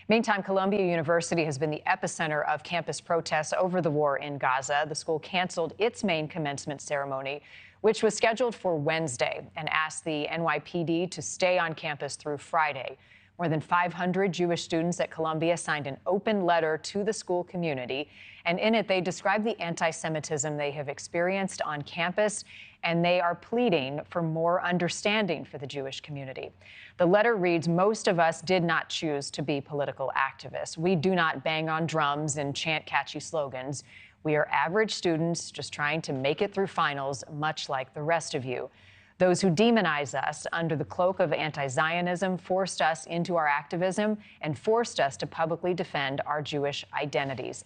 Meantime, Columbia University has been the epicenter of campus protests over the war in Gaza. The school canceled its main commencement ceremony, which was scheduled for Wednesday, and asked the NYPD to stay on campus through Friday. More than 500 Jewish students at Columbia signed an open letter to the school community, and in it they described the anti-Semitism they have experienced on campus, and they are pleading for more understanding for the Jewish community. The letter reads, "Most of us did not choose to be political activists. We do not bang on drums and chant catchy slogans. We are average students just trying to make it through finals, much like the rest of you. Those who demonize us under the cloak of anti-Zionism forced us into our activism and forced us to publicly defend our Jewish identities."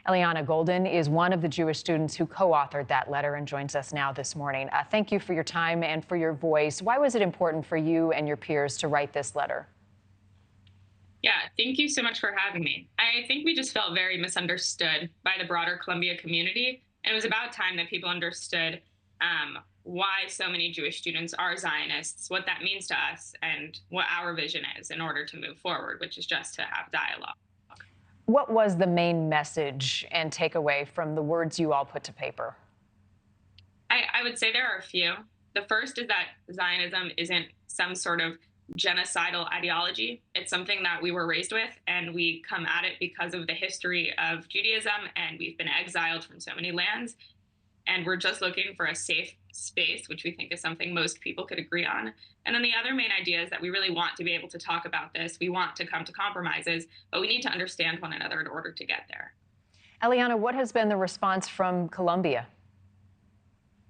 Eliana Goldin is one of the Jewish students who co-authored that letter and joins us now this morning. Thank you for your time and for your voice. Why was it important for you and your peers to write this letter? Yeah, thank you so much for having me. I think we just felt very misunderstood by the broader Columbia community. And it was about time that people understood why so many Jewish students are Zionists, what that means to us, and what our vision is in order to move forward, which is just to have dialogue. What was the main message and takeaway from the words you all put to paper? I would say there are a few. The first is that Zionism isn't some sort of genocidal ideology. It's something that we were raised with, and we come at it because of the history of Judaism, and we've been exiled from so many lands. And we're just looking for a safe space, which we think is something most people could agree on. And then the other main idea is that we really want to be able to talk about this. We want to come to compromises, but we need to understand one another in order to get there. Eliana, what has been the response from Columbia?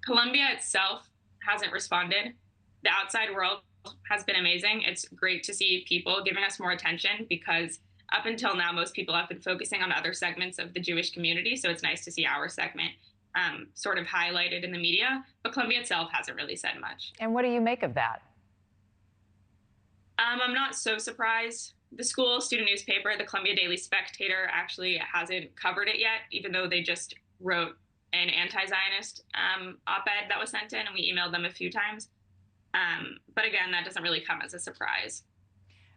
Columbia itself hasn't responded. The outside world has been amazing. It's great to see people giving us more attention because up until now, most people have been focusing on other segments of the Jewish community. So it's nice to see our segment sort of highlighted in the media, but Columbia itself hasn't really said much. And what do you make of that? I'm not so surprised. The school student newspaper, the Columbia Daily Spectator, actually hasn't covered it yet, even though they just wrote an anti-Zionist op-ed that was sent in, and we emailed them a few times. But again, that doesn't really come as a surprise.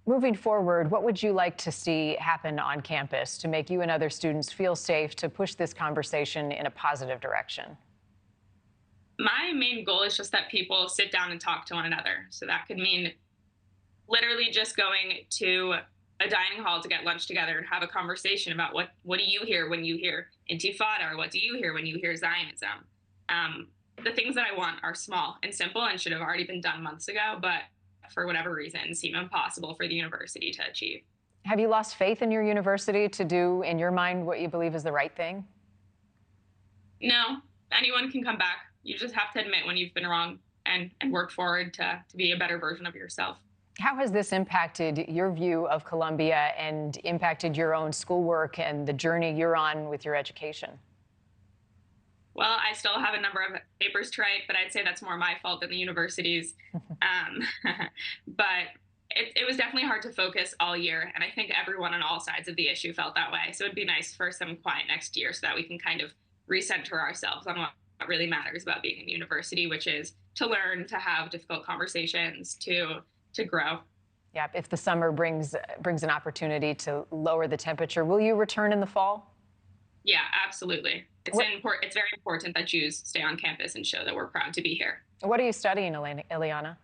Moving forward, what would you like to see happen on campus to make you and other students feel safe to push this conversation in a positive direction? My main goal is just that people sit down and talk to one another. So that could mean literally just going to a dining hall to get lunch together and have a conversation about what do you hear when you hear Intifada, or what do you hear when you hear Zionism? The things that I want are small and simple and should have already been done months ago, but for whatever reason, seem impossible for the university to achieve. Have you lost faith in your university to do, in your mind, what you believe is the right thing? No, anyone can come back. You just have to admit when you've been wrong and work forward to be a better version of yourself. How has this impacted your view of Columbia and impacted your own schoolwork and the journey you're on with your education? Well, I still have a number of papers to write, but I'd say that's more my fault than the university's. But it was definitely hard to focus all year, and I think everyone on all sides of the issue felt that way. So it'd be nice for some quiet next year so that we can kind of recenter ourselves on what really matters about being in university, which is to learn, to have difficult conversations, to grow. Yeah, if the summer brings an opportunity to lower the temperature, will you return in the fall? Yeah, absolutely. It's very important that Jews stay on campus and show that we're proud to be here. What are you studying, Eliana?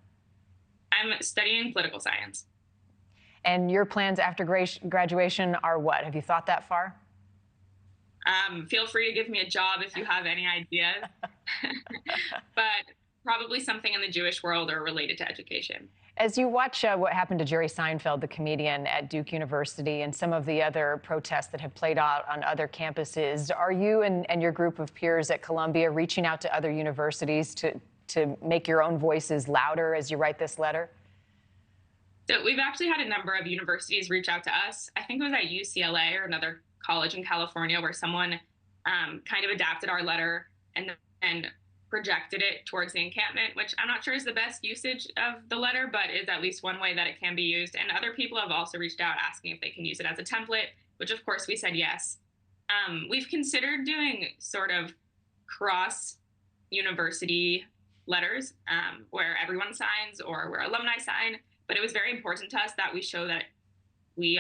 I'm studying political science. And your plans after graduation are what? Have you thought that far? Feel free to give me a job if you have any ideas, but probably something in the Jewish world or related to education. As you watch what happened to Jerry Seinfeld, the comedian at Duke University, and some of the other protests that have played out on other campuses, are you and your group of peers at Columbia reaching out to other universities to make your own voices louder as you write this letter? So we've actually had a number of universities reach out to us. I think it was at UCLA or another college in California where someone kind of adapted our letter and projected it towards the encampment, which I'm not sure is the best usage of the letter, but is at least one way that it can be used. And other people have also reached out asking if they can use it as a template, which of course we said yes. We've considered doing sort of cross-university letters where everyone signs or where alumni sign, but it was very important to us that we show that we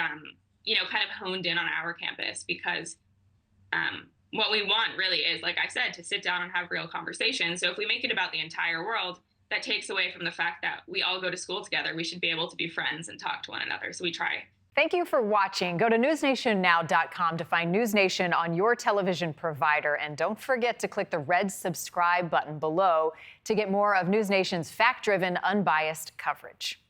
kind of honed in on our campus, because what we want really is, like I said, to sit down and have real conversations. So if we make it about the entire world, that takes away from the fact that we all go to school together. We should be able to be friends and talk to one another. So we try. Thank you for watching. Go to newsnationnow.com to find NewsNation on your television provider. And don't forget to click the red subscribe button below to get more of NewsNation's fact-driven, unbiased coverage.